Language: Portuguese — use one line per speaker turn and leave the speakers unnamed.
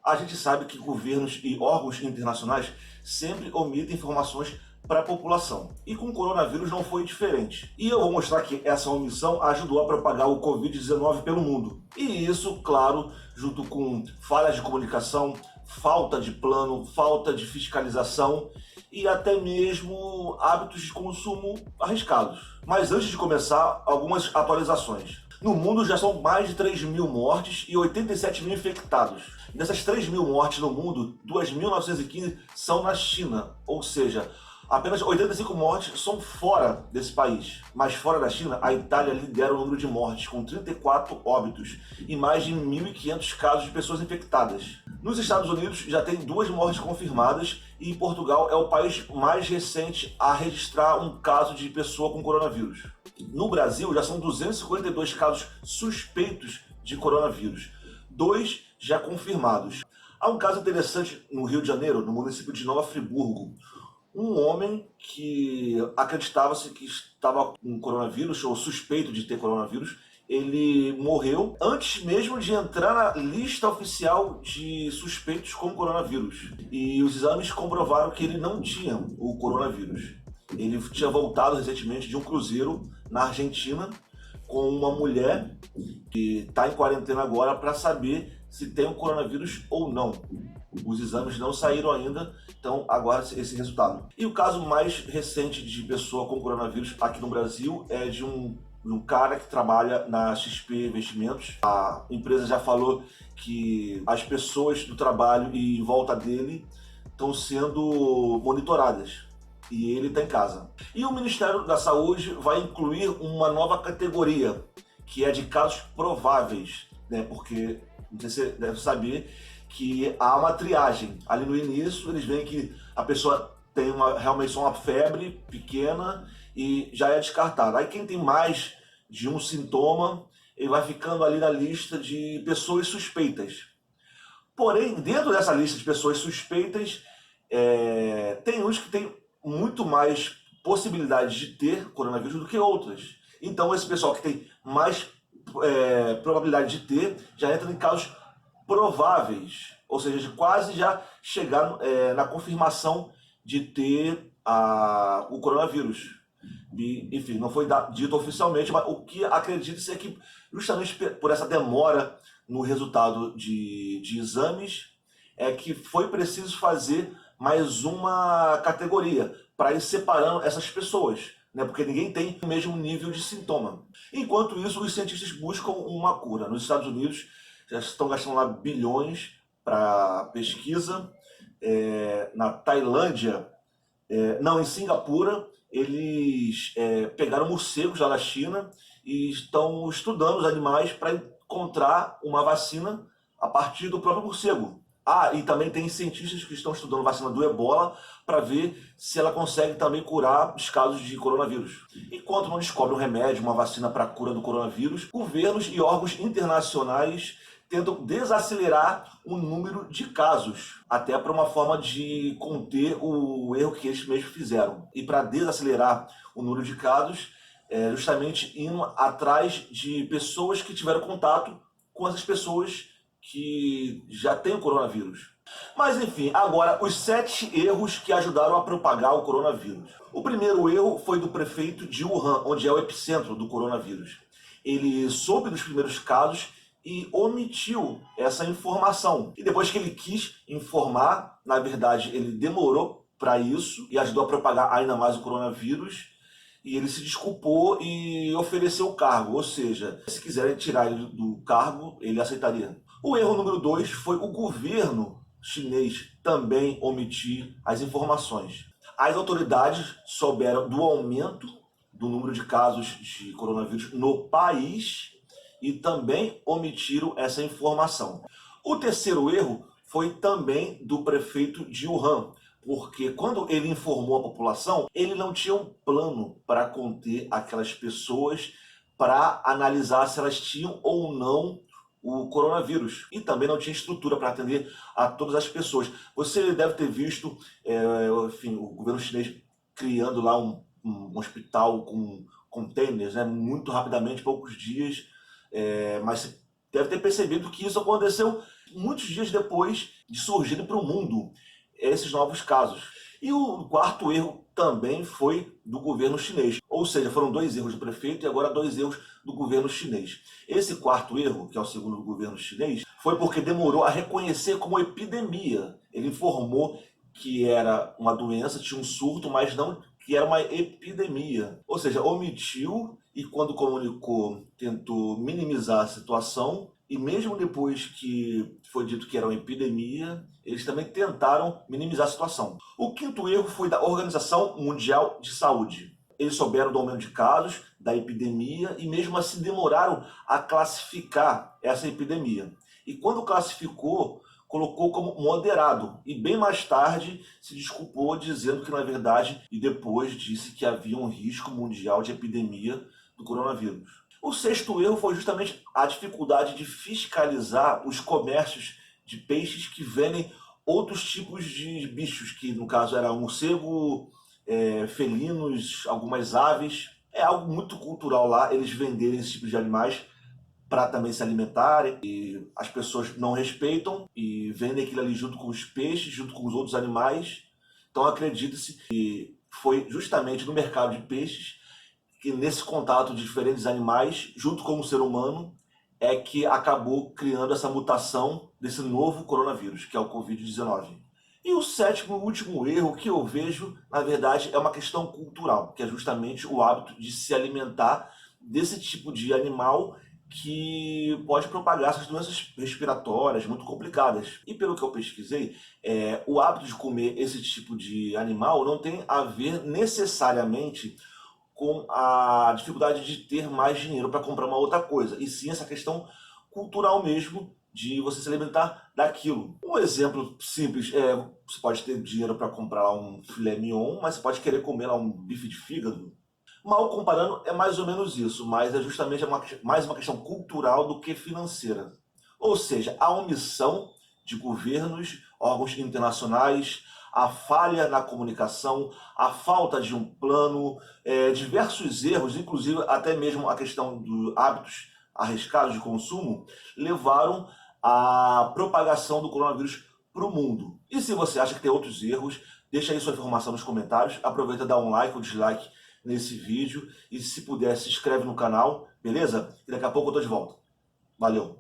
A gente sabe que governos e órgãos internacionais sempre omitem informações para a população. E com o coronavírus não foi diferente. E eu vou mostrar que essa omissão ajudou a propagar o Covid-19 pelo mundo. E isso, claro, junto com falhas de comunicação, falta de plano, falta de fiscalização e até mesmo hábitos de consumo arriscados. Mas antes de começar, algumas atualizações. No mundo já são mais de 3 mil mortes e 87 mil infectados. Dessas 3 mil mortes no mundo, 2.915 são na China, ou seja, apenas 85 mortes são fora desse país. Mas fora da China, a Itália lidera o número de mortes, com 34 óbitos e mais de 1.500 casos de pessoas infectadas. Nos Estados Unidos já tem 2 mortes confirmadas e Portugal é o país mais recente a registrar um caso de pessoa com coronavírus. No Brasil já são 252 casos suspeitos de coronavírus, 2 já confirmados. Há um caso interessante no Rio de Janeiro, no município de Nova Friburgo. Um homem que acreditava-se que estava com coronavírus, ou suspeito de ter coronavírus, ele morreu antes mesmo de entrar na lista oficial de suspeitos com coronavírus. E os exames comprovaram que ele não tinha o coronavírus. Ele tinha voltado recentemente de um cruzeiro na Argentina com uma mulher que está em quarentena agora para saber se tem o coronavírus ou não. Os exames não saíram ainda, então aguarda esse resultado. E o caso mais recente de pessoa com coronavírus aqui no Brasil é de um cara que trabalha na XP Investimentos. A empresa já falou que as pessoas do trabalho e em volta dele estão sendo monitoradas. E ele está em casa. E o Ministério da Saúde vai incluir uma nova categoria, que é de casos prováveis, né? Porque, não sei se você deve saber, que há uma triagem. Ali no início, eles veem que a pessoa tem realmente só uma febre pequena e já é descartada. Aí quem tem mais de um sintoma, ele vai ficando ali na lista de pessoas suspeitas. Porém, dentro dessa lista de pessoas suspeitas, tem uns que têm muito mais possibilidades de ter coronavírus do que outras. Então, esse pessoal que tem mais probabilidade de ter já entra em casos prováveis, ou seja, de quase já chegar na confirmação de ter o coronavírus. E, enfim, não foi dito oficialmente, mas o que acredita-se é que justamente por essa demora no resultado de exames é que foi preciso fazer mais uma categoria para ir separando essas pessoas, né? Porque ninguém tem o mesmo nível de sintoma. Enquanto isso, os cientistas buscam uma cura. Nos Estados Unidos já estão gastando lá bilhões para pesquisa. Na Tailândia, não, em Singapura, eles pegaram morcegos lá da China e estão estudando os animais para encontrar uma vacina a partir do próprio morcego. E também tem cientistas que estão estudando vacina do Ebola para ver se ela consegue também curar os casos de coronavírus. Enquanto não descobre um remédio, uma vacina para a cura do coronavírus, governos e órgãos internacionais tentam desacelerar o número de casos, até para uma forma de conter o erro que eles mesmos fizeram. E para desacelerar o número de casos, justamente indo atrás de pessoas que tiveram contato com essas pessoas que já têm o coronavírus. Mas enfim, agora os 7 erros que ajudaram a propagar o coronavírus. O primeiro erro foi do prefeito de Wuhan, onde é o epicentro do coronavírus. Ele soube dos primeiros casos e omitiu essa informação. E depois que ele quis informar, na verdade ele demorou para isso e ajudou a propagar ainda mais o coronavírus. E ele se desculpou e ofereceu o cargo, ou seja, se quiserem tirar ele do cargo, ele aceitaria. O erro número 2 foi o governo chinês também omitir as informações. As autoridades souberam do aumento do número de casos de coronavírus no país e também omitiram essa informação. O terceiro erro foi também do prefeito de Wuhan, porque quando ele informou a população, ele não tinha um plano para conter aquelas pessoas, para analisar se elas tinham ou não o coronavírus. E também não tinha estrutura para atender a todas as pessoas. Você deve ter visto enfim, o governo chinês criando lá um hospital com containers, né, muito rapidamente, poucos dias, mas você deve ter percebido que isso aconteceu muitos dias depois de surgirem para o mundo esses novos casos. E o quarto erro também foi do governo chinês. Ou seja, foram 2 erros do prefeito e agora 2 erros do governo chinês. Esse quarto erro, que é o segundo do governo chinês, foi porque demorou a reconhecer como epidemia. Ele informou que era uma doença, tinha um surto, mas não que era uma epidemia. Ou seja, omitiu e quando comunicou tentou minimizar a situação e mesmo depois que foi dito que era uma epidemia, eles também tentaram minimizar a situação. O quinto erro foi da Organização Mundial de Saúde. Eles souberam do aumento de casos, da epidemia e mesmo assim demoraram a classificar essa epidemia. E quando classificou, colocou como moderado e bem mais tarde se desculpou dizendo que na verdade e depois disse que havia um risco mundial de epidemia do coronavírus. O sexto erro foi justamente a dificuldade de fiscalizar os comércios de peixes que vendem outros tipos de bichos, que no caso era morcego, felinos, algumas aves. É algo muito cultural lá, eles venderem esse tipo de animais para também se alimentarem, e as pessoas não respeitam e vendem aquilo ali junto com os peixes, junto com os outros animais. Então acredita-se que foi justamente no mercado de peixes que nesse contato de diferentes animais, junto com o ser humano, é que acabou criando essa mutação desse novo coronavírus, que é o Covid-19. E o sétimo e último erro que eu vejo, na verdade, é uma questão cultural, que é justamente o hábito de se alimentar desse tipo de animal que pode propagar essas doenças respiratórias muito complicadas. E pelo que eu pesquisei, o hábito de comer esse tipo de animal não tem a ver necessariamente com a dificuldade de ter mais dinheiro para comprar uma outra coisa, e sim essa questão cultural mesmo de você se alimentar daquilo. Um exemplo simples é, você pode ter dinheiro para comprar lá um filé mignon, mas você pode querer comer lá um bife de fígado. Mal comparando, é mais ou menos isso, mas é justamente mais uma questão cultural do que financeira. Ou seja, a omissão de governos, órgãos internacionais, a falha na comunicação, a falta de um plano, diversos erros, inclusive até mesmo a questão dos hábitos arriscados de consumo, levaram à propagação do coronavírus para o mundo. E se você acha que tem outros erros, deixa aí sua informação nos comentários, aproveita e dá um like ou dislike nesse vídeo e se puder se inscreve no canal, beleza? E daqui a pouco eu tô de volta. Valeu!